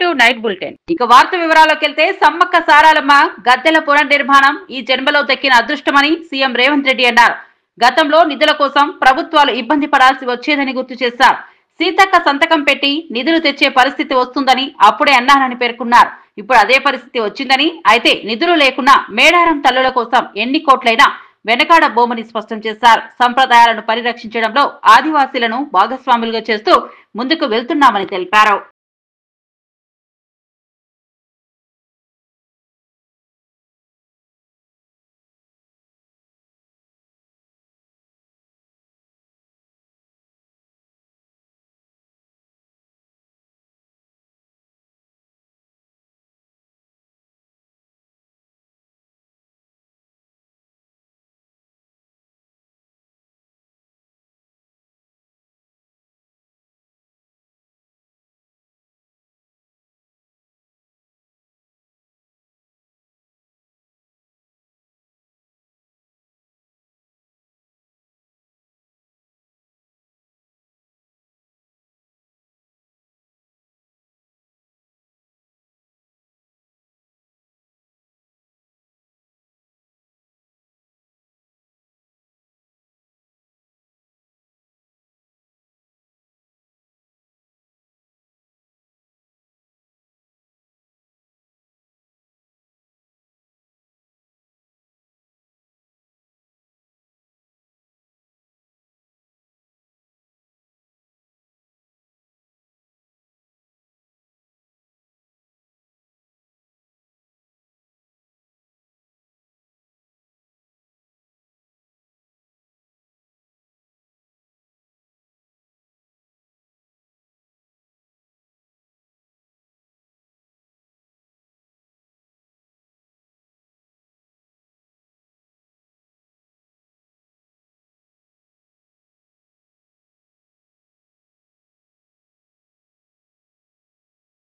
Welcome to night bulletin. ఇక వార్త వివరాల్లోకి వెళ్తే సమ్మక్క సారాలమ్మ గద్దెల పునర్నిర్మాణం ఈ జన్మలో దక్కిన అదృష్టమని సీఎం రేవంత్ రెడ్డి అన్నారు. గతంలో నిధుల కోసం ప్రభుత్వాలు ఇబ్బంది పడాల్సి వచ్చేదని గుర్తు చేశారు. సీతక్క సంతకం పెట్టి నిధులు తెచ్చే పరిస్థితి వస్తుందని అప్పుడే అన్నారని పేర్కొన్నారు. ఇప్పుడు అదే పరిస్థితి వచ్చిందని, అయితే నిధులు లేకున్నా మేడారం తల్లుల కోసం ఎన్ని కోట్లైనా వెనకాడ బోమని స్పష్టం చేశారు. సంప్రదాయాలను పరిరక్షించడంలో ఆదివాసీలను భాగస్వాములుగా చేస్తూ ముందుకు వెళ్తున్నామని తెలిపారు.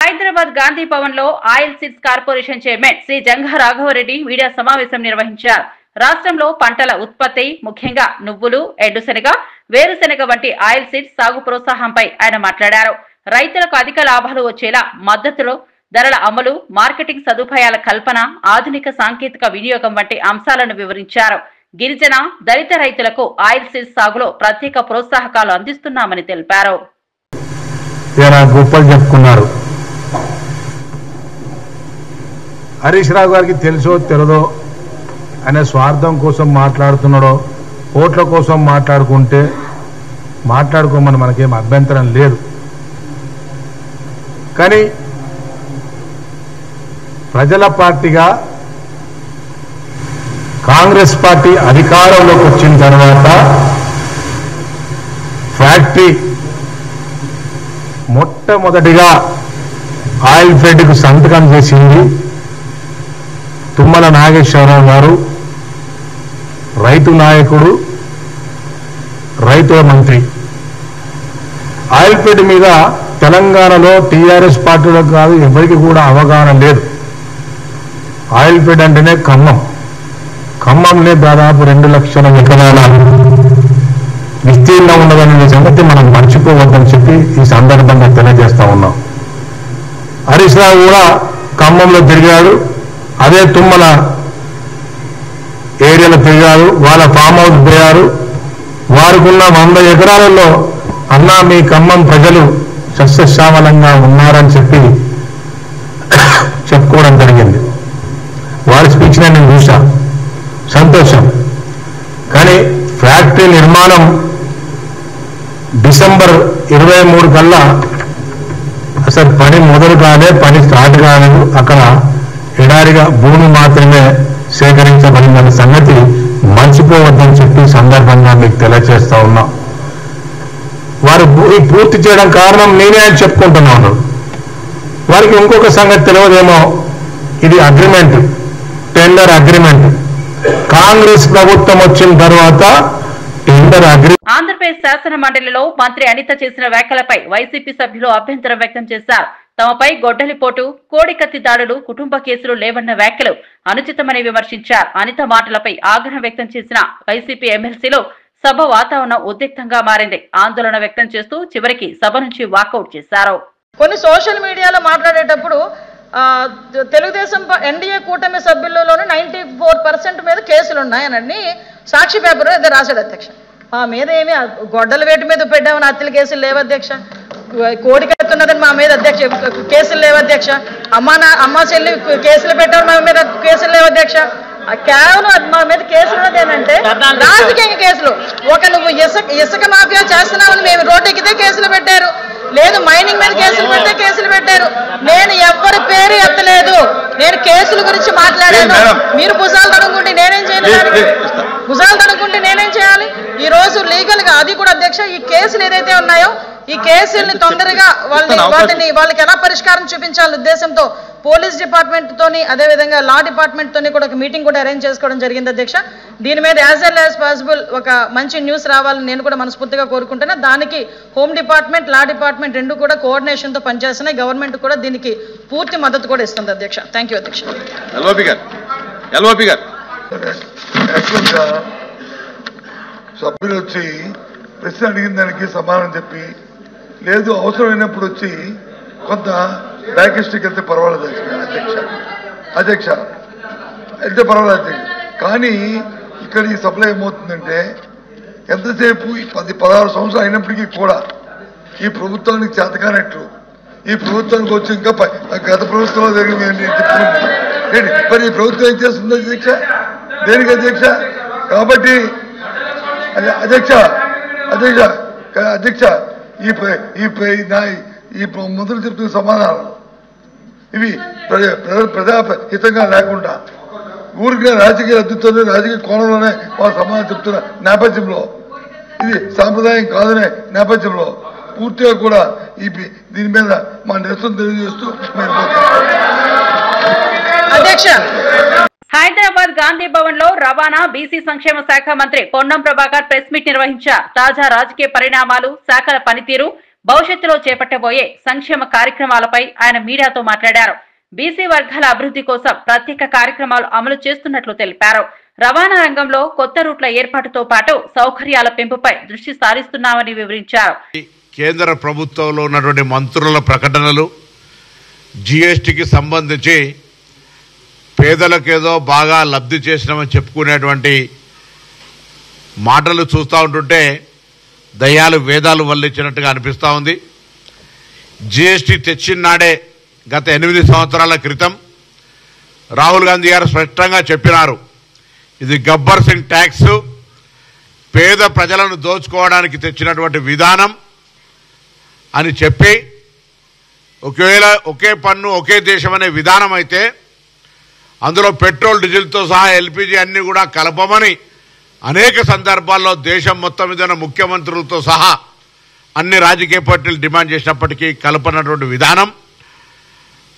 హైదరాబాద్ గాంధీ భవన్ లో oil seeds corporation chairman Shri Janga Raghava Reddy media సమావేశం నిర్వహించారు. రాష్ట్రంలో పంటల ఉత్పత్తి, ముఖ్యంగా నువ్వులు, ఎండుశెనగ, వేరుశెనగ వంటి ఆయిల్ సీడ్స్ సాగు ప్రోత్సాహంపై ఆయన మాట్లాడారు. రైతులకు అధిక లాభాలు వచ్చేలా మద్దతులో ధరల అమలు, మార్కెటింగ్ సదుపాయాల కల్పన, ఆధునిక సాంకేతిక వినియోగం వంటి అంశాలను వివరించారు. గిరిజన, దళిత రైతులకు ఆయిల్ సీడ్స్ సాగులో ప్రత్యేక ప్రోత్సాహకాలు అందిస్తున్నామని తెలిపారు. హరీష్ రావు గారికి తెలుసో తెలదో అనే స్వార్థం కోసం మాట్లాడుతున్నాడో, ఓట్ల కోసం మాట్లాడుకోమని మనకేం అభ్యంతరం లేదు. కానీ ప్రజల పార్టీగా కాంగ్రెస్ పార్టీ అధికారంలోకి వచ్చిన తర్వాత ఫ్యాక్టరీ మొట్టమొదటిగా ఆయిల్ ఫెడ్కు సంతకం చేసింది తుమ్మల నాగేశ్వరరావు గారు, రైతు నాయకుడు, రైతుల మంత్రి. ఆయిల్ ఫెడ్ మీద తెలంగాణలో టీఆర్ఎస్ పార్టీలో కాదు ఎవరికి కూడా అవగాహన లేదు. ఆయిల్ ఫెడ్ అంటేనే ఖమ్మంనే దాదాపు 2 లక్షల ఎకరాల విస్తీర్ణం ఉన్నదనే సంగతి మనం మర్చిపోవద్దని చెప్పి ఈ సందర్భంగా తెలియజేస్తా ఉన్నాం. హరీష్ రావు కూడా ఖమ్మంలో తిరిగాడు, అదే తుమ్మల ఏరియాలో తిరిగారు, వాళ్ళ ఫామ్ హౌస్ పోయారు. వారికి ఉన్న 100 ఎకరాలలో అన్నా మీ ఖమ్మం ప్రజలు సస్యశ్యామలంగా ఉన్నారని చెప్పి చెప్పుకోవడం జరిగింది. వారి స్పీచ్ నేను చూసా, సంతోషం. కానీ ఫ్యాక్టరీ నిర్మాణం డిసెంబర్ 23 కల్లా అసలు పని మొదలు కాలే, పని స్టార్ట్ కాలేదు. అక్కడ ఎడారిగా భూమి మాత్రమే సేకరించబడిందన్న సంగతి మర్చిపోవద్దని చెప్పి సందర్భంగా మీకు తెలియజేస్తా ఉన్నా. వారు భూమి పూర్తి చేయడం కారణం నేనే అని చెప్పుకుంటున్నాను. వారికి ఇంకొక సంగతి తెలియదేమో, ఇది అగ్రిమెంట్, టెండర్ అగ్రిమెంట్. కాంగ్రెస్ ప్రభుత్వం వచ్చిన తర్వాత టెండర్ అగ్రిమెంట్. ఆంధ్రప్రదేశ్ శాసన మండలిలో మంత్రి అనిత చేసిన వ్యాఖ్యలపై వైసీపీ సభ్యులు అభ్యంతరం వ్యక్తం చేశారు. తమపై గొడ్డలిపోటు, కోడికత్తి దాడులు, కుటుంబ కేసులు లేవన్న వ్యాఖ్యలు అనుచితమని విమర్శించారు. అనిత మాటలపై ఆగ్రహం వ్యక్తం చేసిన వైసీపీ ఎమ్మెల్సీలో సభ వాతావరణం ఉద్రిక్తంగా మారింది. ఆందోళన వ్యక్తం చేస్తూ చివరికి సభ నుంచి వాకౌట్ చేశారు. కొన్ని సోషల్ మీడియాలో మాట్లాడేటప్పుడు తెలుగుదేశం ఎన్డీఏ కూటమి సభ్యులలోనే 94% మీద కేసులు ఉన్నాయనని సాక్షి పేపర్ ఏదో రాశాడు అధ్యక్ష. మా మీద ఏమి గొడ్డల వేటి మీద పెట్టామని హత్యల కేసులు లేవు అధ్యక్ష. కోడికెత్తున్నదని మా మీద అధ్యక్ష కేసులు లేవు అధ్యక్ష. అమ్మ చెల్లి కేసులు పెట్టామని మా మీద కేసులు లేవు అధ్యక్ష. కేవలం మా మీద కేసులు ఉన్నది ఏంటంటే రాజకీయ కేసులు. నువ్వు ఇసుక మాఫియా చేస్తున్నావని మేము రోడ్డు ఎక్కితే కేసులు పెట్టారు, లేదు మైనింగ్ మీద కేసులు పెడితే కేసులు పెట్టారు. నేను ఎవరి పేరు ఎత్తలేదు, నేను కేసుల గురించి మాట్లాడాను. మీరు భుజాలు తడుకుంటే నేనేం చేయాలి? భుజాలు తడుకుంటే నేనేం చేయాలి? ఈ రోజు లీగల్ గా అది కూడా అధ్యక్ష ఈ కేసులు ఏదైతే ఉన్నాయో ఈ కేసుల్ని తొందరగా వాళ్ళకి ఎలా పరిష్కారం చూపించాలి ఉద్దేశంతో పోలీస్ డిపార్ట్మెంట్ తోని అదేవిధంగా లా డిపార్ట్మెంట్ తోని కూడా ఒక మీటింగ్ కూడా అరేంజ్ చేసుకోవడం జరిగింది అధ్యక్ష. దీని మీద యాజ్ వెల్ యాజ్ పాసిబుల్ ఒక మంచి న్యూస్ రావాలని నేను కూడా మనస్ఫూర్తిగా కోరుకుంటున్నా. దానికి హోమ్ డిపార్ట్మెంట్ లా డిపార్ట్మెంట్ రెండు కూడా కోఆర్డినేషన్తో పనిచేస్తున్నాయి. గవర్నమెంట్ కూడా దీనికి పూర్తి మద్దతు కూడా ఇస్తుంది అధ్యక్ష. థ్యాంక్ యూ అధ్యక్ష. సభ్యులు వచ్చి ప్రశ్న అడిగిన దానికి సమాధానం చెప్పి లేదు అవసరమైనప్పుడు వచ్చి కొంత బ్యాకిస్ట్కి వెళ్తే పర్వాలేదు అధ్యక్ష వెళ్తే పర్వాలేదు అధ్యక్ష. కానీ ఇక్కడ ఈ సభలో ఏమవుతుందంటే ఎంతసేపు 10-16 సంవత్సరాలు అయినప్పటికీ కూడా ఈ ప్రభుత్వానికి చేతకానట్లు ఈ ప్రభుత్వానికి వచ్చి ఇంకా గత ప్రభుత్వంలో జరిగింది చెప్తుంది. మరి ఈ ప్రభుత్వం ఏం చేస్తుంది అధ్యక్ష? దేనికి అధ్యక్ష? కాబట్టి అధ్యక్ష ఈ మంత్రులు చెప్తున్న సమాధానం ఇవి ప్రజాహితంగా లేకుండా ఊరికి రాజకీయ అద్దుతోనే రాజకీయ కోణంలోనే వాళ్ళ సమాధానం చెప్తున్న నేపథ్యంలో ఇది సాంప్రదాయం కాదనే నేపథ్యంలో పూర్తిగా కూడా దీని మీద మా నిరసన తెలియజేస్తూ అధ్యక్ష. హైదరాబాద్ గాంధీ భవన్ లో రవాణా బీసీ సంక్షేమ శాఖ మంత్రి పొన్నం ప్రభాకర్ ప్రెస్ మీట్ నిర్వహించారు. తాజా రాజకీయ పరిణామాలు, శాఖల పనితీరు, భవిష్యత్తులో చేపట్టబోయే సంక్షేమ కార్యక్రమాలపై ఆయన మీడియాతో మాట్లాడారు. బీసీ వర్గాల అభివృద్ధి కోసం ప్రత్యేక కార్యక్రమాలు అమలు చేస్తున్నట్లు తెలిపారు. రవాణా రంగంలో కొత్త రూట్ల ఏర్పాటుతో పాటు సౌకర్యాల పెంపుపై దృష్టి సారిస్తున్నామని వివరించారు. కేంద్ర ప్రభుత్వంలో ఉన్నటువంటి మంత్రుల ప్రకటనలు జీఎస్టీకి సంబంధించి పేదలకేదో బాగా లబ్ధి చేసినామని చెప్పుకునేటువంటి మాటలు చూస్తూ ఉంటుంటే దయ్యాలు వేదాలు వల్లించినట్టుగా అనిపిస్తూ ఉంది. జీఎస్టీ తెచ్చిన నాడే గత 8 సంవత్సరాల క్రితం రాహుల్ గాంధీ గారు స్పష్టంగా చెప్పినారు, ఇది గబ్బర్ సింగ్ ట్యాక్స్, పేద ప్రజలను దోచుకోవడానికి తెచ్చినటువంటి విధానం అని చెప్పి, ఒకవేళ ఒకే పన్ను ఒకే దేశం అనే విధానం అయితే అందులో పెట్రోల్ డీజిల్తో సహా ఎల్పిజి అన్ని కూడా కలపమని అనేక సందర్భాల్లో దేశం మొత్తం మీద ముఖ్యమంత్రులతో సహా అన్ని రాజకీయ పార్టీలు డిమాండ్ చేసినప్పటికీ కలపనటువంటి విధానం,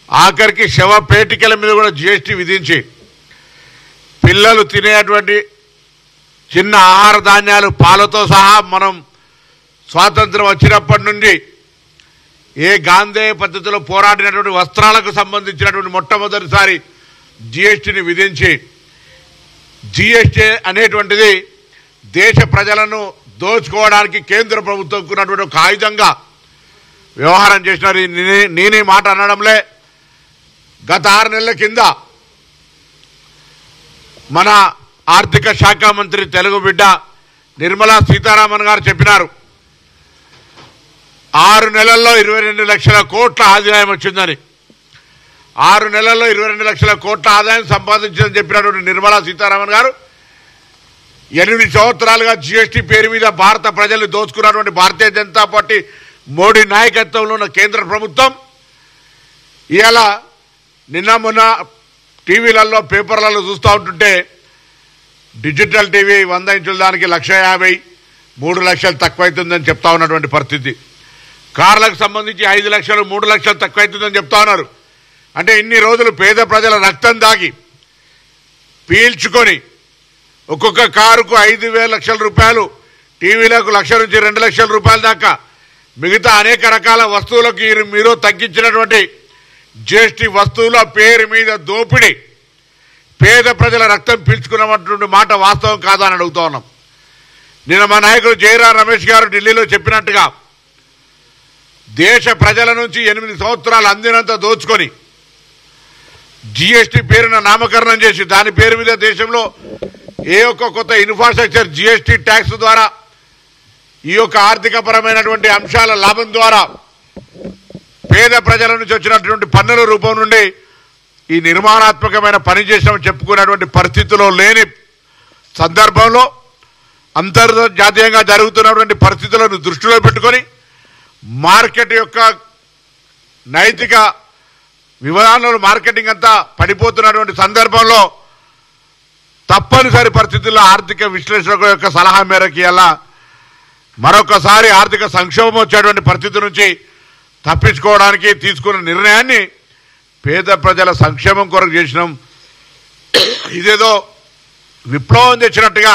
ఆఖరికి శవపేటికల మీద కూడా జీఎస్టీ విధించి పిల్లలు తినేటువంటి చిన్న ఆహార ధాన్యాలు పాలతో సహా మనం స్వాతంత్రం వచ్చినప్పటి నుండి ఏ గాంధేయ పద్ధతిలో పోరాడినటువంటి వస్త్రాలకు సంబంధించినటువంటి మొట్టమొదటిసారి జీఎస్టీని విధించి, జీఎస్టీ అనేటువంటిది దేశ ప్రజలను దోచుకోవడానికి కేంద్ర ప్రభుత్వం ఉన్నటువంటి ఒక ఆయుధంగా వ్యవహారం చేసినారు. నేనే మాట అనడంలే. గత 6 నెలల కింద మన ఆర్థిక శాఖ మంత్రి తెలుగు బిడ్డ నిర్మలా సీతారామన్ గారు చెప్పినారు, 6 నెలల్లో 22 లక్షల కోట్ల ఆదాయం వచ్చిందని. 6 నెలల్లో 22 లక్షల కోట్ల ఆదాయం సంపాదించిందని చెప్పినటువంటి నిర్మలా సీతారామన్ గారు 8 సంవత్సరాలుగా జీఎస్టీ పేరు మీద భారత ప్రజల్ని దోచుకున్నటువంటి భారతీయ జనతా పార్టీ మోడీ నాయకత్వంలో ఉన్న కేంద్ర ప్రభుత్వం ఇవాళ నిన్న మొన్న టీవీలలో పేపర్లలో చూస్తూ ఉంటుంటే డిజిటల్ టీవీ 100 ఇంచుల దానికి 1,50,000, 3 లక్షలు తక్కువైతుందని చెప్తా ఉన్నటువంటి పరిస్థితి. కార్లకు సంబంధించి 5 లక్షలు 3 లక్షలు తక్కువైతుందని చెప్తా ఉన్నారు. అంటే ఇన్ని రోజులు పేద ప్రజల రక్తం దాగి పీల్చుకొని ఒక్కొక్క కారుకు 5,000 లక్షల రూపాయలు, టీవీలకు 1,00,000 నుంచి 2 లక్షల రూపాయల దాకా, మిగతా అనేక రకాల వస్తువులకు మీరు తగ్గించినటువంటి జీఎస్టీ వస్తువుల పేరు మీద దోపిడీ, పేద ప్రజల రక్తం పీల్చుకున్నటువంటి మాట వాస్తవం కాదా అని అడుగుతా ఉన్నాం. నిన్న మా నాయకుడు జయరాం రమేష్ గారు ఢిల్లీలో చెప్పినట్టుగా దేశ ప్రజల నుంచి 8 సంవత్సరాలు అందినంత దోచుకొని జీఎస్టీ పేరున నామకరణం చేసి దాని పేరు మీద దేశంలో ఏ ఒక్క కొత్త ఇన్ఫ్రాస్ట్రక్చర్ జీఎస్టీ ట్యాక్స్ ద్వారా ఈ యొక్క ఆర్థికపరమైనటువంటి అంశాల లాభం ద్వారా పేద ప్రజల నుంచి వచ్చినటువంటి పన్నుల రూపం నుండి ఈ నిర్మాణాత్మకమైన పని చేసామని చెప్పుకున్నటువంటి పరిస్థితిలో లేని సందర్భంలో అంతర్జాతీయంగా జరుగుతున్నటువంటి పరిస్థితులను దృష్టిలో పెట్టుకొని మార్కెట్ యొక్క నైతిక విధానాలు మార్కెటింగ్ అంతా పడిపోతున్నటువంటి సందర్భంలో తప్పనిసరి పరిస్థితుల్లో ఆర్థిక విశ్లేషకుల యొక్క సలహా మేరకు ఇలా మరొకసారి ఆర్థిక సంక్షోభం వచ్చేటువంటి పరిస్థితి నుంచి తప్పించుకోవడానికి తీసుకున్న నిర్ణయాన్ని పేద ప్రజల సంక్షేమం కొరకు చేసినాం. ఇదేదో విప్లవం తెచ్చినట్టుగా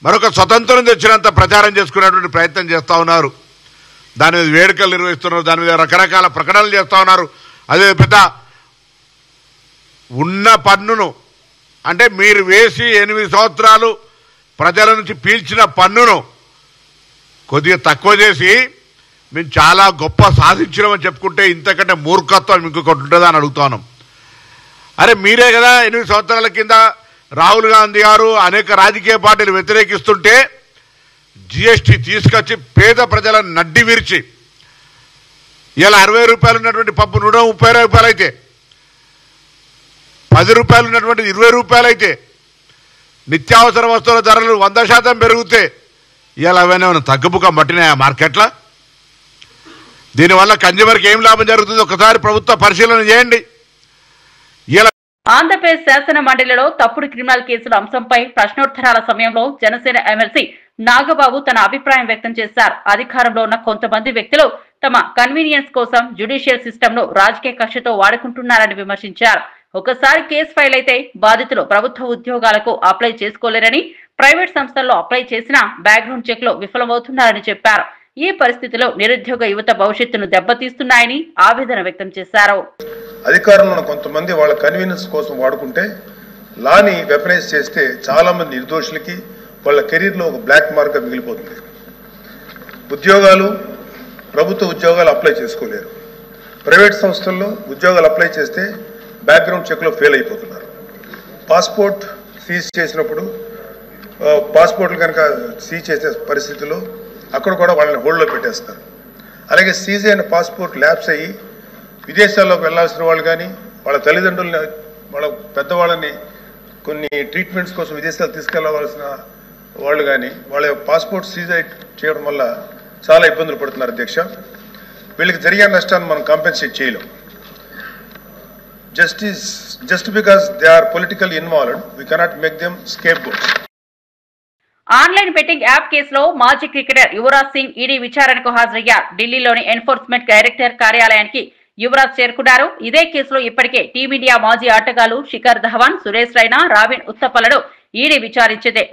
మరొక స్వతంత్రం తెచ్చినంత ప్రచారం చేసుకునేటువంటి ప్రయత్నం చేస్తూ ఉన్నారు. దాని మీద వేడుకలు నిర్వహిస్తున్నారు, దాని మీద రకరకాల ప్రకటనలు చేస్తూ ఉన్నారు. అదే పెద్ద ఉన్న పన్నును అంటే మీరు వేసి 8 సంవత్సరాలు ప్రజల నుంచి పీల్చిన పన్నును కొద్దిగా తక్కువ చేసి మేము చాలా గొప్ప సాధించినామని చెప్పుకుంటే ఇంతకంటే మూర్ఖత్వం ఇంకొకటి ఉంటుందా అని అడుగుతాను. అరే మీరే కదా 8 సంవత్సరాల కింద రాహుల్ గాంధీ గారు అనేక రాజకీయ పార్టీలు వ్యతిరేకిస్తుంటే జీఎస్టీ తీసుకొచ్చి పేద ప్రజలను నడ్డి విరిచి ఇలా 60 రూపాయలు ఉన్నటువంటి పప్పు 130 రూపాయలు అయితే 10 రూపాయలు ఉన్నటువంటి 20 రూపాయలు అయితే నిత్యావసర వస్తువుల ధరలు 100% పెరిగితే ఇలా అవన్నీ తగ్గుముఖ పట్టినాయా మార్కెట్లో? దీనివల్ల కన్జ్యూమర్కి ఏం లాభం జరుగుతుందో ఒకసారి ప్రభుత్వ పరిశీలన చేయండి. ఆంధ్రప్రదేశ్ శాసన మండలిలో తప్పుడు క్రిమినల్ కేసుల అంశంపై ప్రశ్నోత్తరాల సమయంలో జనసేన ఎమ్మెల్సీ నాగబాబు తన అభిప్రాయం వ్యక్తం చేశారు. అధికారంలో ఉన్న కొంతమంది వ్యక్తులు తమ కన్వీనియన్స్ కోసం జ్యుడిషియల్ సిస్టమ్ ను రాజకీయ కక్షతో వాడుకుంటున్నారని విమర్శించారు. ఒకసారి కేసు ఫైల్ అయితే బాధితులు ప్రభుత్వ ఉద్యోగాలకు అప్లై చేసుకోలేరని, ప్రైవేట్ సంస్థల్లో అప్లై చేసినా బ్యాక్గ్రౌండ్ చెక్ లో విఫలమవుతున్నారని చెప్పారు. ఈ పరిస్థితిలో నిరుద్యోగ యువత భవిష్యత్తును దెబ్బతీస్తున్నాయని ఆవేదన వ్యక్తం చేశారు. అధికారంలో కొంతమంది వాళ్ళ కన్వీనియన్స్ కోసం వాడుకుంటే లాని వెపనైజ్ చేస్తే చాలా మంది నిర్దోషులకి వాళ్ళ కెరీర్లో ఒక బ్లాక్ మార్క్ మిగిలిపోతుంది. ఉద్యోగాలు ప్రభుత్వ ఉద్యోగాలు అప్లై చేసుకోలేరు, ప్రైవేట్ సంస్థల్లో ఉద్యోగాలు అప్లై చేస్తే బ్యాక్గ్రౌండ్ చెక్లో ఫెయిల్ అయిపోతున్నారు. పాస్పోర్ట్ సీజ్ చేసినప్పుడు పాస్పోర్ట్లు కనుక సీజ్ చేసే పరిస్థితుల్లో అక్కడ కూడా వాళ్ళని హోల్డ్లో పెట్టేస్తారు. అలాగే సీజ్ అయిన పాస్పోర్ట్ ల్యాప్స్ అయ్యి విదేశాల్లోకి వెళ్లాల్సిన వాళ్ళు కానీ వాళ్ళ తల్లిదండ్రులని వాళ్ళ పెద్దవాళ్ళని కొన్ని ట్రీట్మెంట్స్ కోసం విదేశాలు తీసుకెళ్లవలసిన వాళ్ళు కానీ వాళ్ళ పాస్పోర్ట్ సీజ్ చేయడం వల్ల చాలా ఇబ్బందులు పడుతున్నారు. అధ్యక్ష, వీళ్ళకి జరిగే నష్టాన్ని మనం కాంపెన్సేట్ చేయలేం. Just because they are political involved we cannot make them scapegoats. Online betting app కేసులో మాజీ క్రికెటర్ యువరాజ్ సింగ్ ఈడీ విచారణకు హాజరయ్యారు. ఢిల్లీలోని ఎన్ఫోర్స్మెంట్ డైరెక్టర్ కార్యాలయానికి యువరాజ్ చేరుకున్నారు. ఇదే కేసులో ఇప్పటికే టీమిండియా మాజీ ఆటగాళ్లు శిఖర్ ధవన్, సురేష్ రైనా, రాబిన్ ఉత్తప్పలను ఈడీ విచారించింది.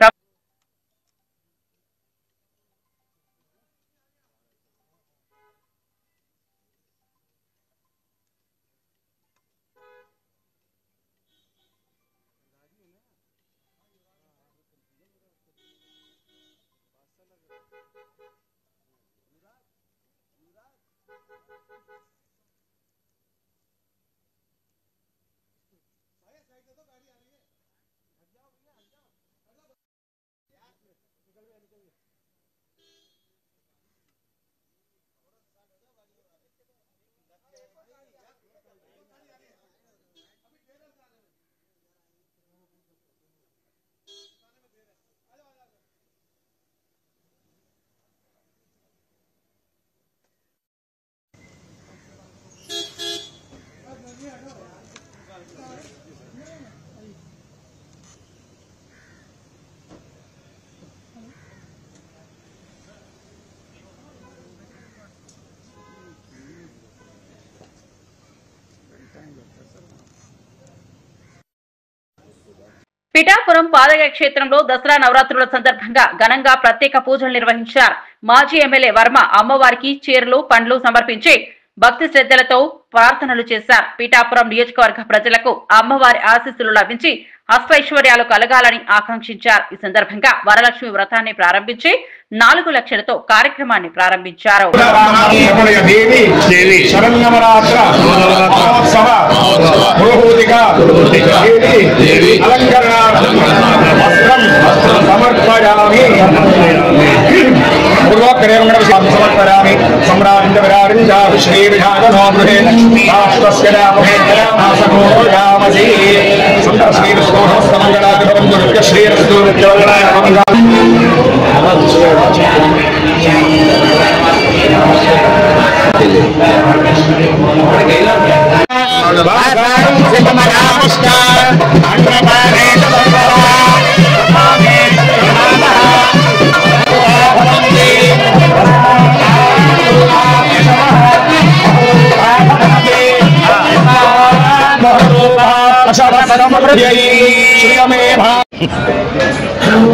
పిఠాపురం పాదగయ క్షేత్రంలో దసరా నవరాత్రుల సందర్భంగా ఘనంగా ప్రత్యేక పూజలు నిర్వహించారు. మాజీ ఎమ్మెల్యే వర్మ అమ్మవారికి చీరలు, పండ్లు సమర్పించి భక్తి శ్రద్ధలతో ప్రార్థనలు చేశారు. పీఠాపురం నియోజకవర్గ ప్రజలకు అమ్మవారి ఆశీస్సులు లభించి అష్టైశ్వర్యాలు కలగాలని ఆకాంక్షించారు. ఈ సందర్భంగా వరలక్ష్మి వ్రతాన్ని ప్రారంభించి 4 లక్షలతో కార్యక్రమాన్ని ప్రారంభించారు.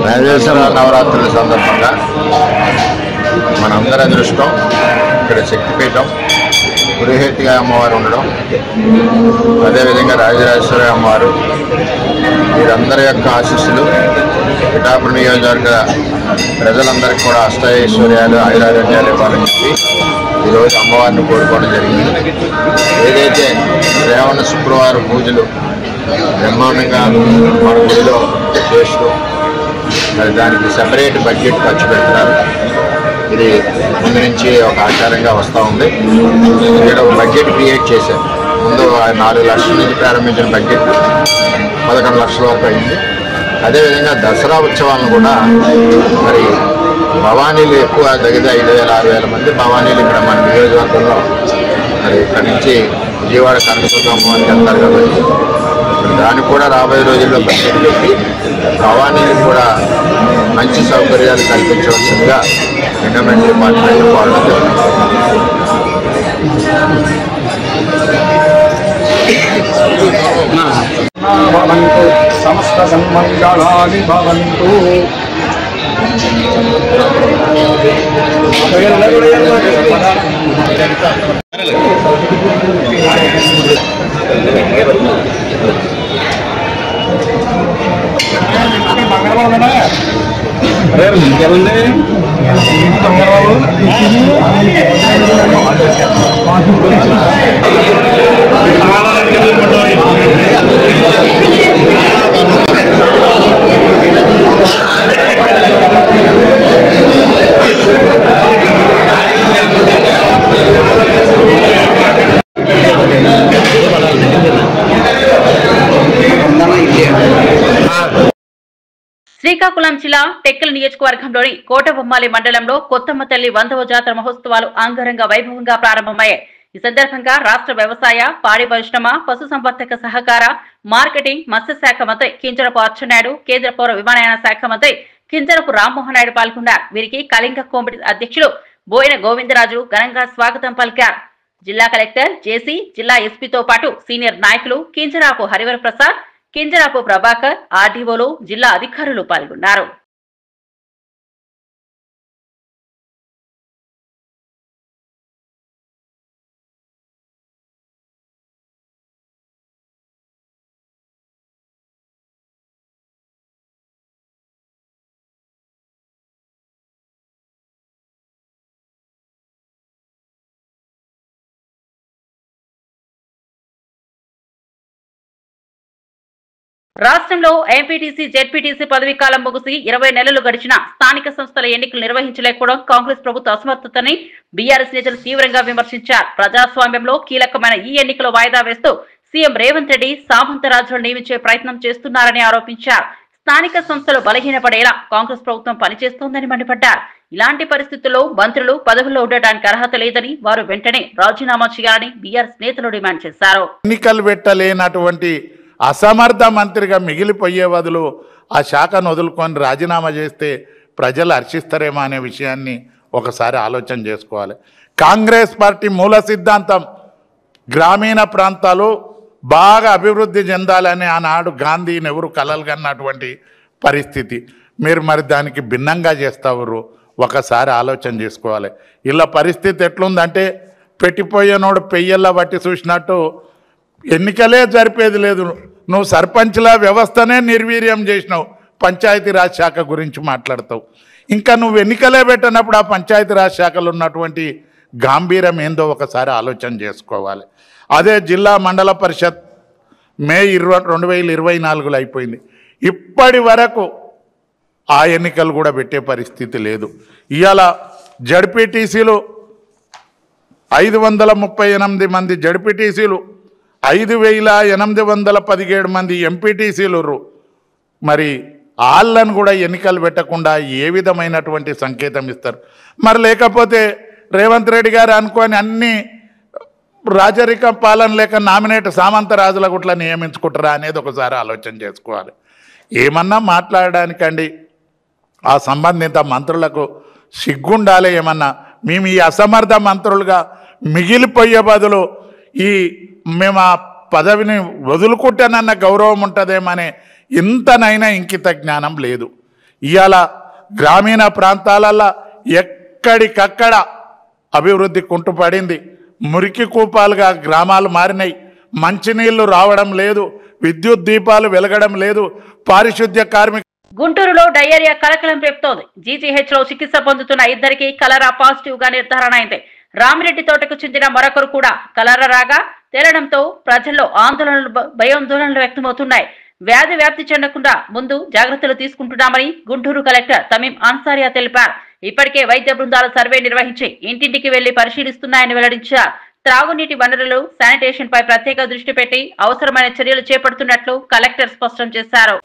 రాజేశ్వర నవరాత్రుల సందర్భంగా మనందరి అదృష్టం ఇక్కడ శక్తిపీఠం పురోహితిగా అమ్మవారు ఉండడం, అదేవిధంగా రాజరాజేశ్వరి అమ్మవారు వీరందరి యొక్క ఆశీస్సులు పిఠాపురం నియోజకవర్గ ప్రజలందరికీ కూడా అష్టైశ్వర్యాలు ఆయురారోగ్యాలు ఇవ్వాలని చెప్పి ఈరోజు అమ్మవారిని కోరుకోవడం జరిగింది. ఏదైతే శ్రావణ శుక్రవారం పూజలు బ్రహ్మాండంగా మన గుడిలో చేస్తూ మరి దానికి సెపరేట్ బడ్జెట్ ఖర్చు పెడుతున్నారు. ఇది ముందు నుంచి ఒక ఆచారంగా వస్తూ ఉంది. ఇక్కడ ఒక బడ్జెట్ క్రియేట్ చేశారు. ముందు 4 లక్షల నుంచి ప్రారంభించిన బడ్జెట్ 11 లక్షల వరకు అయింది. అదేవిధంగా దసరా ఉత్సవాలను కూడా మరి భవానీలు ఎక్కువ దగ్గర 5,000-6,000 మంది భవానీలు ఇక్కడ మన నియోజకవర్గంలో మరి ఇక్కడి నుంచి విజయవాడ కనకదుర్గ అమ్మవారికి వెళ్తారు కాబట్టి దానికి కూడా రాబోయే రోజుల్లో బడ్జెట్ పెట్టి భవానీలకు కూడా మంచి సౌకర్యాలు కల్పించవలసిందిగా ఎండోమెంట్ డిపార్ట్మెంట్ కోరడం జరుగుతుంది. సమస్త సన్మంగళాని భవంతు. శ్రీకాకుళం జిల్లా టెక్కల్ నియోజకవర్గంలోని కోటబొమ్మాలి మండలంలో కొత్తమ్మ తల్లి 100వ జాతర మహోత్సవాలు అంగరంగ వైభవంగా ప్రారంభమయ్యాయి. ఈ సందర్భంగా రాష్ట్ర వ్యవసాయ, పాడి పరిశ్రమ, పశుసంవర్ధక సహకార, మార్కెటింగ్, మత్స్యశాఖ మంత్రి కింజరపు అచ్చెన్నాయుడు, కేంద్ర పౌర విమానయాన శాఖ మంత్రి కింజరపు రామ్మోహన్ నాయుడు పాల్గొన్నారు. వీరికి కళింగ కోమిటి అధ్యక్షులు బోయిన గోవిందరాజు ఘనంగా స్వాగతం పలికారు. జిల్లా కలెక్టర్ జేసీ, జిల్లా ఎస్పీతో పాటు సీనియర్ నాయకులు కింజరాపు హరివర ప్రసాద్, కింజరాపు ప్రభాకర్, ఆర్డీఓలు, జిల్లా అధికారులు పాల్గొన్నారు. రాష్ట్రంలో ఎంపీటీసీ, జెడ్పీటీసీ పదవీ కాలం ముగిసి 20 నెలలు గడిచిన స్థానిక సంస్థల ఎన్నికలు నిర్వహించలేకపోవడం కాంగ్రెస్ ప్రభుత్వ అసమర్థతని బీఆర్ఎస్ నేతలు తీవ్రంగా విమర్శించారు. ప్రజాస్వామ్యంలో కీలకమైన ఈ ఎన్నికలు వాయిదా వేస్తూ సీఎం రేవంత్ రెడ్డి సామంతరాజులను నియమించే ప్రయత్నం చేస్తున్నారని ఆరోపించారు. స్థానిక సంస్థలు బలహీనపడేలా కాంగ్రెస్ ప్రభుత్వం పనిచేస్తోందని మండిపడ్డారు. ఇలాంటి పరిస్థితుల్లో మంత్రులు పదవుల్లో ఉండడానికి అర్హత లేదని, వారు వెంటనే రాజీనామా చేయాలని బీఆర్ఎస్ నేతలు డిమాండ్ చేశారు. ఎన్నికలు పెట్టలేనటువంటి అసమర్థ మంత్రిగా మిగిలిపోయే బదులు ఆ శాఖను వదులుకొని రాజీనామా చేస్తే ప్రజలు హర్షిస్తారేమో అనే విషయాన్ని ఒకసారి ఆలోచన చేసుకోవాలి. కాంగ్రెస్ పార్టీ మూల సిద్ధాంతం గ్రామీణ ప్రాంతాలు బాగా అభివృద్ధి చెందాలని ఆనాడు గాంధీ, నెహ్రూ కలలు కన్నటువంటి పరిస్థితి. మీరు మరి దానికి భిన్నంగా చేస్తారు, ఒకసారి ఆలోచన చేసుకోవాలి. ఇలా పరిస్థితి ఎట్లుందంటే పెట్టిపోయేనోడు పెయ్యల్లా బట్టి చూసినట్టు ఎన్నికలే జరిపేది లేదు. నువ్వు సర్పంచ్ల వ్యవస్థనే నిర్వీర్యం చేసినావు, పంచాయతీరాజ్ శాఖ గురించి మాట్లాడతావు. ఇంకా నువ్వు ఎన్నికలే పెట్టినప్పుడు ఆ పంచాయతీరాజ్ శాఖలో ఉన్నటువంటి గాంభీర్యం ఏందో ఒకసారి ఆలోచన చేసుకోవాలి. అదే జిల్లా మండల పరిషత్ మే 2024లో అయిపోయింది. ఇప్పటి వరకు ఆ ఎన్నికలు కూడా పెట్టే పరిస్థితి లేదు. ఇవాళ జడ్పీటీసీలు 538 మంది జడ్పీటీసీలు, 5817 మంది ఎంపీటీసీలు. మరి వాళ్ళను కూడా ఎన్నికలు పెట్టకుండా ఏ విధమైనటువంటి సంకేతం ఇస్తారు? మరి లేకపోతే రేవంత్ రెడ్డి గారు అనుకొని అన్ని రాజరిక పాలన లేక నామినేట్ సామంతరాజుల గుట్ల నియమించుకుంటారా అనేది ఒకసారి ఆలోచన చేసుకోవాలి. ఏమన్నా మాట్లాడడానికండి ఆ సంబంధిత మంత్రులకు సిగ్గుండాలి. ఏమన్నా మేము ఈ అసమర్థ మంత్రులుగా మిగిలిపోయే బదులు మేము ఆ పదవిని వదులుకుంటానన్న గౌరవం ఉంటుందేమనే ఇంతనైనా ఇంకిత జ్ఞానం లేదు. ఇవాళ గ్రామీణ ప్రాంతాలలో ఎక్కడికక్కడ అభివృద్ధి కుంటుపడింది. మురికి కూపాలుగా గ్రామాలు మారినాయి. మంచినీళ్లు రావడం లేదు, విద్యుత్ దీపాలు వెలగడం లేదు, పారిశుద్ధ్య కార్మిక. గుంటూరులో డయేరియా కలకలం రేపుతోంది. జీజీహెచ్ లో చికిత్స పొందుతున్న ఇద్దరికి కలరా పాజిటివ్ గా నిర్ధారణ అయింది. రామిరెడ్డి తోటకు చెందిన మరొకరు కూడా కలరా రాగా తేలడంతో ప్రజల్లో ఆందోళనలు భయాందోళనలు వ్యక్తమవుతున్నాయి. వ్యాధి వ్యాప్తి చెందకుండా ముందు జాగ్రత్తలు తీసుకుంటున్నామని గుంటూరు కలెక్టర్ తమీం అన్సారియా తెలిపారు. ఇప్పటికే వైద్య బృందాలు సర్వే నిర్వహించి ఇంటింటికి వెళ్లి పరిశీలిస్తున్నాయని వెల్లడించారు. త్రాగునీటి వనరులు, శానిటేషన్ పై ప్రత్యేక దృష్టి పెట్టి అవసరమైన చర్యలు చేపడుతున్నట్లు కలెక్టర్ స్పష్టం చేశారు.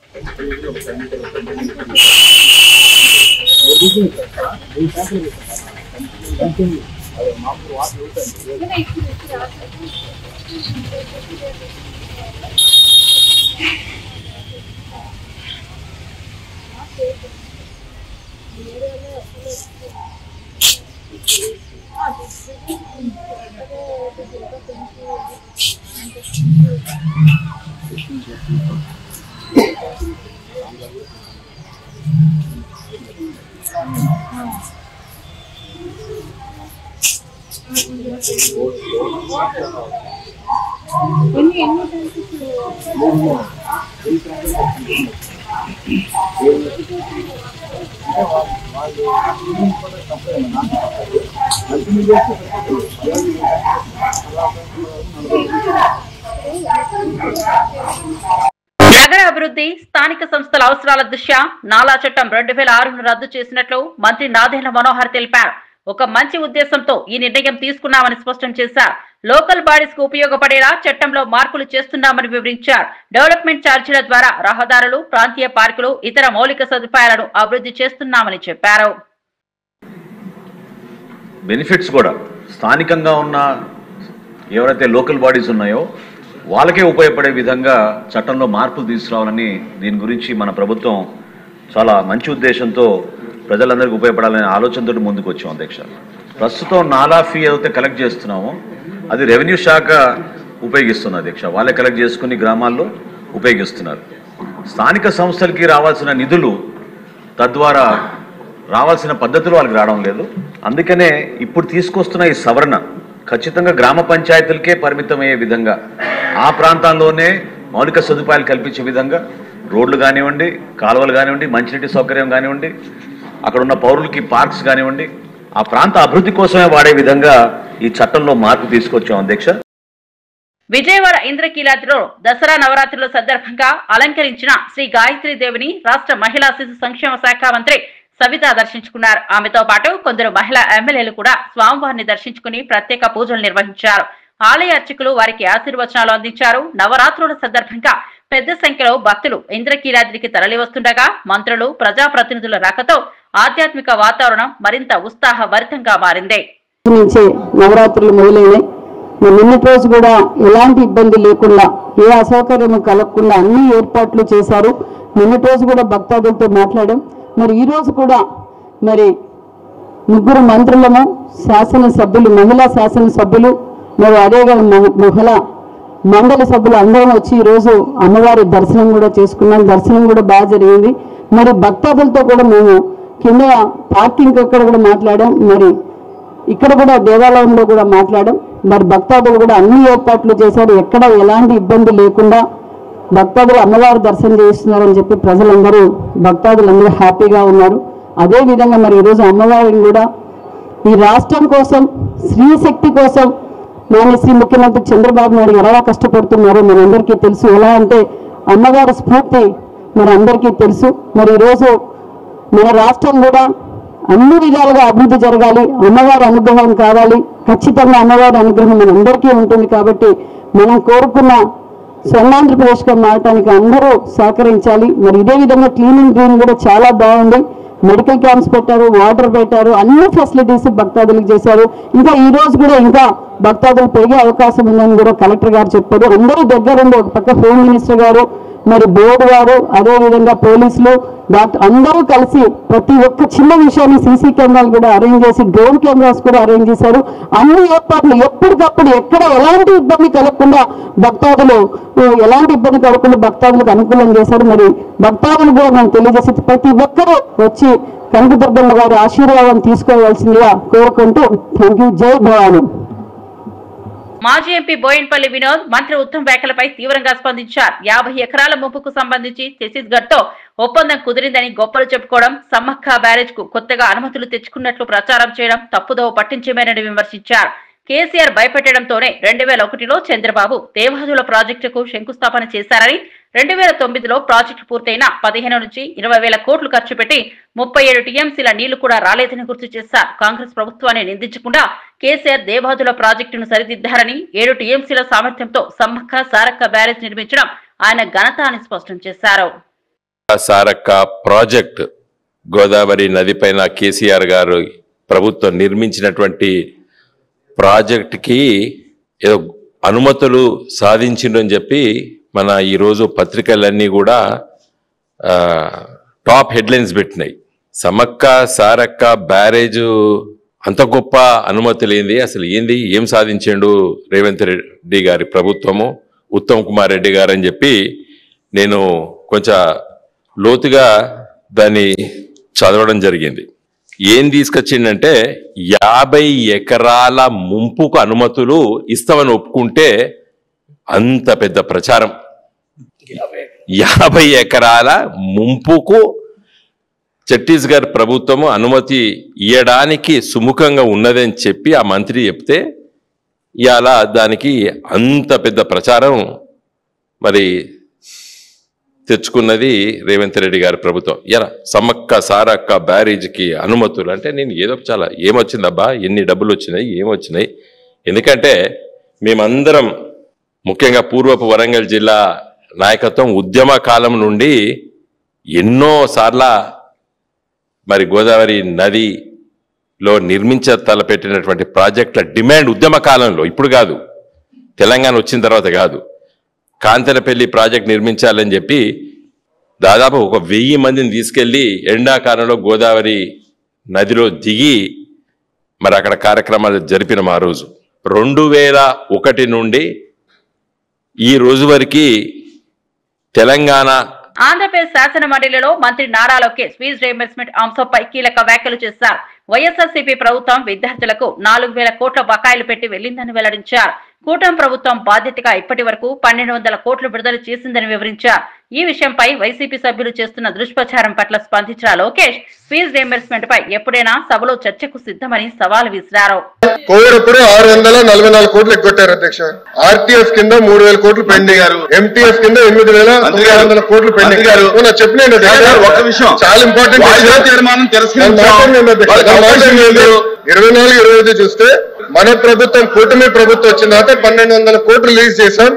నగర అభివృద్ధి, స్థానిక సంస్థల అవసరాల దృష్ట్యా నాలా చట్టం 2006ను రద్దు చేసినట్లు మంత్రి నాదెండ్ల మనోహర్ తెలిపారు. ఒక మంచి ఉద్దేశంతో ఈ నిర్ణయం తీసుకున్నామని స్పష్టం చేశారు. లోకల్ బాడీస్ కు ఉపయోగపడేలా చట్టంలో మార్పులు చేస్తున్నామని వివరించారు. డెవలప్మెంట్ ఛార్జీల ద్వారా రహదారులు, ప్రాంతీయ పార్కులు, ఇతర మౌలిక సదుపాయాలను అభివృద్ధి చేస్తున్నామని చెప్పారు. బెనిఫిట్స్ కూడా స్థానికంగా ఉన్న ఎవరైతే లోకల్ బాడీస్ ఉన్నాయో వాళ్ళకే ఉపయోగపడే విధంగా చట్టంలో మార్పులు తీసుకురావాలని, దీని గురించి మన ప్రభుత్వం చాలా మంచి ఉద్దేశంతో ప్రజలందరికీ ఉపయోగపడాలనే ఆలోచనతో ముందుకు వచ్చాం అధ్యక్ష. ప్రస్తుతం నాలా ఫీ ఏదైతే కలెక్ట్ చేస్తున్నామో అది రెవెన్యూ శాఖ ఉపయోగిస్తుంది అధ్యక్ష. వాళ్ళే కలెక్ట్ చేసుకుని గ్రామాల్లో ఉపయోగిస్తున్నారు. స్థానిక సంస్థలకి రావాల్సిన నిధులు తద్వారా రావాల్సిన పద్ధతులు వాళ్ళకి రావడం లేదు. అందుకనే ఇప్పుడు తీసుకొస్తున్న ఈ సవరణ ఖచ్చితంగా గ్రామ పంచాయతీలకే పరిమితమయ్యే విధంగా, ఆ ప్రాంతాల్లోనే మౌలిక సదుపాయాలు కల్పించే విధంగా రోడ్లు కానివ్వండి, కాలువలు కానివ్వండి, మంచినీటి సౌకర్యం కానివ్వండి, అక్కడ ఉన్న పౌరులకి పార్క్స్ కానివ్వండి, ఆ ప్రాంత అభివృద్ధి కోసమే వాడే విధంగా ఈ చట్టంలో మార్పు తీసుకొచ్చాం అధ్యక్ష. విజయవాడ ఇంద్రకీలాద్రిలో దసరా నవరాత్రుల సందర్భంగా అలంకరించిన శ్రీ గాయత్రీ దేవిని రాష్ట్ర మహిళా శిశు సంక్షేమ శాఖ మంత్రి సవిత దర్శించుకున్నారు. ఆమెతో పాటు కొందరు మహిళా ఎమ్మెల్యేలు కూడా స్వామివారిని దర్శించుకుని ప్రత్యేక పూజలు నిర్వహించారు. ఆలయ అర్చకులు వారికి ఆశీర్వచనాలు అందించారు. నవరాత్రుల సందర్భంగా పెద్ద సంఖ్యలో భక్తులు ఇంద్రకీలాద్రికి తరలివస్తుండగా మంత్రులు, ప్రజాప్రతినిధుల రాకతో ఆధ్యాత్మిక వాతావరణం మరింత ఉత్సాహభరితంగా మారింది. నవరాత్రులు మొదలైనాయి. నిన్నటి రోజు కూడా ఎలాంటి ఇబ్బంది లేకుండా, ఏ అసౌకర్యం కలగకుండా అన్ని ఏర్పాట్లు చేశారు. నిన్నటి రోజు కూడా భక్తాదులతో మాట్లాడాం. మరి ఈ రోజు కూడా మరి ముగ్గురు మంత్రులము, శాసనసభ్యులు, మహిళా శాసనసభ్యులు, మరి అదేగా మహిళా మండలి సభ్యులు అందరం వచ్చి ఈరోజు అమ్మవారి దర్శనం కూడా చేసుకున్నాం. దర్శనం కూడా బాగా జరిగింది. మరి భక్తాదులతో కూడా మేము కింద పార్కింగ్ అక్కడ కూడా మాట్లాడాం. మరి ఇక్కడ కూడా దేవాలయంలో కూడా మాట్లాడడం. మరి భక్తాదులు కూడా అన్ని ఏర్పాట్లు చేశారు, ఎక్కడ ఎలాంటి ఇబ్బంది లేకుండా భక్తాదులు అమ్మవారి దర్శనం చేస్తున్నారని చెప్పి ప్రజలందరూ భక్తాదులందరూ హ్యాపీగా ఉన్నారు. అదేవిధంగా మరి ఈరోజు అమ్మవారిని కూడా ఈ రాష్ట్రం కోసం, స్త్రీ శక్తి కోసం శ్రీ ముఖ్యమంత్రి చంద్రబాబు నాయుడు ఎలా కష్టపడుతున్నారో మనందరికీ తెలుసు. ఎలా అంటే అమ్మవారి స్ఫూర్తి మరి అందరికీ తెలుసు. మరి ఈరోజు మన రాష్ట్రం కూడా అన్ని విధాలుగా అభివృద్ధి జరగాలి, అమ్మవారి అనుగ్రహం కావాలి. ఖచ్చితంగా అమ్మవారి అనుగ్రహం మనందరికీ ఉంటుంది. కాబట్టి మనం కోరుకున్న స్వర్ణాంధ్రప్రదేశ్గా మారటానికి అందరూ సహకరించాలి. మరి ఇదే విధంగా క్లీన్ అండ్ గ్రీన్ కూడా చాలా బాగుంది. మెడికల్ క్యాంప్స్ పెట్టారు, వాటర్ పెట్టారు, అన్ని ఫెసిలిటీస్ భక్తాదులకు చేశారు. ఇంకా ఈ రోజు కూడా ఇంకా భక్తాదులు పెరిగే అవకాశం ఉందని కూడా కలెక్టర్ గారు చెప్పారు. అందరూ దగ్గరుండి, ఒక పక్క హోమ్ మినిస్టర్ గారు, మరి బోర్డు గారు, అదేవిధంగా పోలీసులు, డాక్టర్ అందరూ కలిసి ప్రతి ఒక్క చిన్న విషయాన్ని సీసీ కెమెరాలు కూడా అరేంజ్ చేసి, డ్రోన్ కెమెరాస్ కూడా అరేంజ్ చేశారు. అన్ని ఏర్పాట్లు ఎప్పటికప్పుడు ఎక్కడ ఎలాంటి ఇబ్బంది కలగకుండా భక్తాదులు భక్తాదులకు అనుకూలం చేశారు. మరి భక్తాదులు కూడా మనం తెలియజేసి ప్రతి ఒక్కరూ వచ్చి కనకదుర్గమ్మ గారి ఆశీర్వాదం తీసుకోవాల్సిందిగా కోరుకుంటూ థ్యాంక్ యూ. జై భవాని. మాజీ ఎంపీ బోయిన్పల్లి వినోద్ మంత్రి ఉత్తమ్ వ్యాఖ్యలపై తీవ్రంగా స్పందించారు. 50 ఎకరాల ముంపుకు సంబంధించి ఛత్తీస్గఢ్ తో ఒప్పందం కుదిరిందని గొప్పలు చెప్పుకోవడం, సమ్మక్క బ్యారేజ్ కు కొత్తగా అనుమతులు తెచ్చుకున్నట్లు ప్రచారం చేయడం తప్పుదోవ పట్టించేమేనని విమర్శించారు. కేసీఆర్ భయపెట్టడంతోనే 2001లో చంద్రబాబు దేవాదుల ప్రాజెక్టుకు శంకుస్థాపన చేశారని, 2009లో ప్రాజెక్టు పూర్తయిన 15 నుంచి 20 వేల కోట్లు ఖర్చు పెట్టి 37 టీఎంసీల నీళ్లు కూడా రాలేదని గుర్తు చేశారు. కాంగ్రెస్ ప్రభుత్వాన్ని నిందించకుండా కేసీఆర్ దేవాదుల ప్రాజెక్టును సరిదిద్దారని, 7 టీఎంసీల సామర్థ్యంతో సమ్మక్క సారక్క బ్యారేజ్ నిర్మించడం ఆయన ఘనత అని స్పష్టం చేశారు. సారక్క ప్రాజెక్ట్ గోదావరి నదిపైన కేసీఆర్ గారు ప్రభుత్వం నిర్మించినటువంటి ప్రాజెక్టుకి ఏదో అనుమతులు సాధించిందని చెప్పి మన ఈరోజు పత్రికలన్నీ కూడా టాప్ హెడ్లైన్స్ పెట్టినాయి. సమ్మక్క సారక్క బ్యారేజ్ అంత గొప్ప అనుమతులు ఏంది, అసలు ఏంది, ఏం సాధించిండు రేవంత్ రెడ్డి గారి ప్రభుత్వము, ఉత్తమ్ కుమార్ రెడ్డి గారు అని చెప్పి నేను కొంచెం లోతుగా దాన్ని చదవడం జరిగింది. ఏం తీసుకొచ్చిందంటే 50 ఎకరాల ముంపుకు అనుమతులు ఇస్తామని ఒప్పుకుంటే అంత పెద్ద ప్రచారం. 50 ఎకరాల ముంపుకు ఛత్తీస్గఢ్ ప్రభుత్వము అనుమతి ఇవ్వడానికి సుముఖంగా ఉన్నదని చెప్పి ఆ మంత్రి చెప్తే ఇవాళ దానికి అంత పెద్ద ప్రచారం మరి తెచ్చుకున్నది రేవంత్ రెడ్డి గారి ప్రభుత్వం. ఇలా సమ్మక్క సారక్క బ్యారేజ్కి అనుమతులు అంటే నేను ఏదో చాలా ఏమొచ్చిందబ్బా, ఎన్ని డబ్బులు వచ్చినాయి, ఏమొచ్చినాయి. ఎందుకంటే మేమందరం ముఖ్యంగా పూర్వపు వరంగల్ జిల్లా నాయకత్వం ఉద్యమ కాలం నుండి ఎన్నో సార్ల మరి గోదావరి నదిలో తలపెట్టినటువంటి ప్రాజెక్టుల డిమాండ్ ఉద్యమ కాలంలో, ఇప్పుడు కాదు, తెలంగాణ వచ్చిన తర్వాత కాదు, కాంతనపల్లి ప్రాజెక్ట్ నిర్మించాలని చెప్పి దాదాపు 1000 మందిని తీసుకెళ్లి ఎండాకాలంలో గోదావరి నదిలో దిగి మరి అక్కడ కార్యక్రమాలు జరిపినాం. ఆ రోజు 2001 నుండి ఈ రోజు వరకు తెలంగాణ ఆంధ్రప్రదేశ్ శాసన మండలిలో మంత్రి నారా లోకేష్ ఫీజు రీయింబర్స్మెంట్ అంశంపై కీలక వ్యాఖ్యలు చేశారు. వైఎస్ఆర్సీపీ ప్రభుత్వం విద్యార్థులకు 4000 కోట్ల బకాయిలు పెట్టి వెళ్లిందని వెల్లడించారు. కూటమి ప్రభుత్వం బాధ్యతగా ఇప్పటి వరకు 1200 కోట్లు విడుదల చేసిందని వివరించారు. ఈ విషయంపై వైసీపీ సభ్యులు చేస్తున్న దుష్ప్రచారం పట్ల స్పందించిన లోకేష్ ఫీజు రీయింబర్స్మెంట్ పై ఎప్పుడైనా సభలో చర్చకు సిద్ధమని సవాల్ విసిరారు. కోవిడ్ అప్పుడు 644 కోట్లు ఎగ్గొట్టారు అధ్యక్ష. ఆర్టీఎఫ్ కింద 3000 కోట్లు పెండింగ్, ఎంటీఎఫ్ కింద 8900 కోట్లు పెండింగ్. చెప్పిన ఒక విషయం చాలా ఇంపార్టెంట్, 24-25 చూస్తే మన ప్రభుత్వం కూటమి ప్రభుత్వం వచ్చిన తర్వాత 1200 కోట్లు రిలీజ్ చేశాం.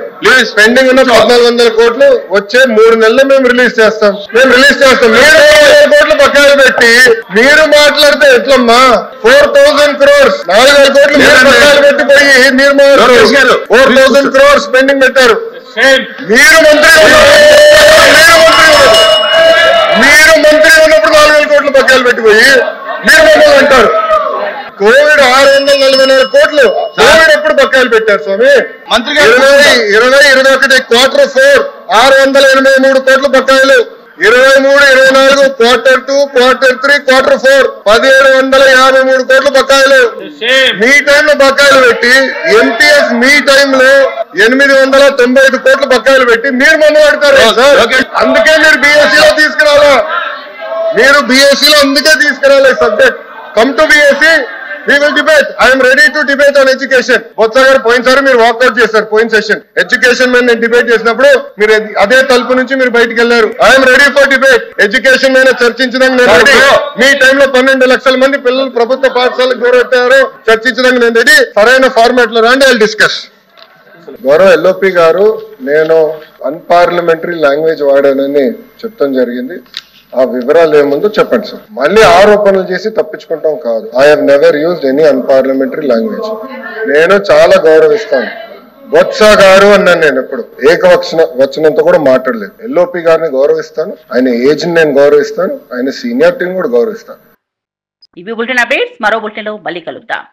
పెండింగ్ ఉన్న 1400 కోట్లు వచ్చే 3 నెలలు మేము రిలీజ్ చేస్తాం. మీరు 4000 కోట్లు బకాయిలు పెట్టి మీరు మాట్లాడితే ఎట్లమ్మా? 4000 crores 4000 కోట్లు బకాయిలు పెట్టిపోయి మీరు 4000 crores పెండింగ్ పెట్టారు. మీరు మంత్రి ఉన్నప్పుడు 4000 కోట్లు బకాయిలు పెట్టిపోయి మీరు మమ్మల్ని అంటారు. కోవిడ్ 644 కోట్లు కోవిడ్ ఎప్పుడు బకాయిలు పెట్టారు స్వామి? 2021 Q4 683 కోట్లు బకాయిలు. 23, 24 Q2, Q3, Q4 1753 కోట్లు బకాయిలు మీ టైంలో బకాయిలు పెట్టి ఎంపీఎస్ మీ టైంలో 895 కోట్లు బకాయిలు పెట్టి మీరు మొన్న పడతారు సార్. అందుకే మీరు బీఎస్సీలో తీసుకురాలా, మీరు బీఎస్సీలో అందుకే తీసుకురాలే subject. Come to BSc, we will debate. I am ready to debate on education. Botsa గారు పోయినసారి మీరు వాకౌట్ చేశారు పోయిన సెషన్. ఎడ్యుకేషన్ మీద నేను డిబేట్ చేసినప్పుడు మీరు అదే తలుపు నుంచి మీరు బయటకు వెళ్లారు. I'm ready for debate. Education మీద చర్చించడానికి నేను రెడీ. మీ టైంలో 12 లక్షల మంది పిల్లలు ప్రభుత్వ పాఠశాలకు దూరట్టారు, చర్చించడానికి నేను రెడీ. సరైన ఫార్మాట్ లో రండి, ఐ డిస్కస్. గౌరవ ఎల్ఓపి గారు, నేను అన్పార్లమెంటరీ లాంగ్వేజ్ వాడానని చెప్తాం జరిగింది. ఆ వివరాలు ఏముందో చెప్పండి సార్. మళ్ళీ ఆరోపణలు చేసి తప్పించుకుంటాం కాదు. I have never used any unparliamentary language. నేను చాలా గౌరవిస్తాను. బొత్స గారు అన్నాను, నేను ఎప్పుడు వచనంతో కూడా మాట్లాడలేదు. ఎల్ఓపి గారిని గౌరవిస్తాను, ఆయన ఏజ్ ని నేను గౌరవిస్తాను, ఆయన సీనియారిటీని కూడా గౌరవిస్తాను. ఇవి బులెటిన్ అప్డేట్స్. మరో బులెటిన్ లో మళ్ళీ కలుద్దాం.